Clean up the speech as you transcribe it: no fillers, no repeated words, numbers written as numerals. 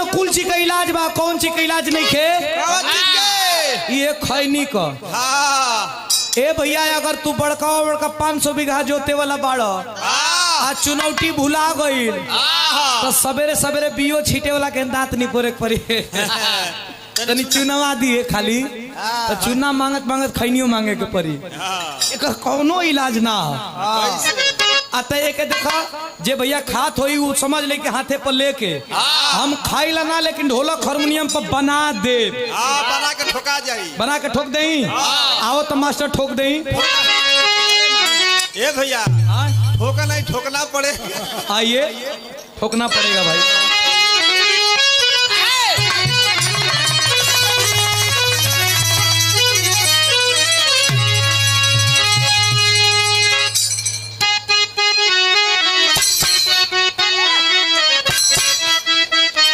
कुल चीज का इलाज बा, कौन चीज का इलाज नहीं खे? ये खैनी का। ए भैया अगर तू बड़का बड़का 500 बीघा जोते वाला बाड़ आ चुनौती भुला गई तो सवेरे सवेरे बियो छीटे वाला के दांत नहीं पोरे पड़ी तनी चुनावा दिए खाली तो चुना मांगत मांगत खैनियो मांगे के पड़ी। एक कौनो इलाज ना आता एक देखा जे भैया खात होई वो समझ ले के हाथे पर लेके हम खाई ला ना, लेकिन ढोलक हारमोनियम पर बना दे, बना के ठोका जाई, बना के ठोक दई। आओ तो मास्टर ठोक दई। ए भैया ठोका नहीं ठोकना पड़ेगा। आइए ठोकना पड़ेगा भाई।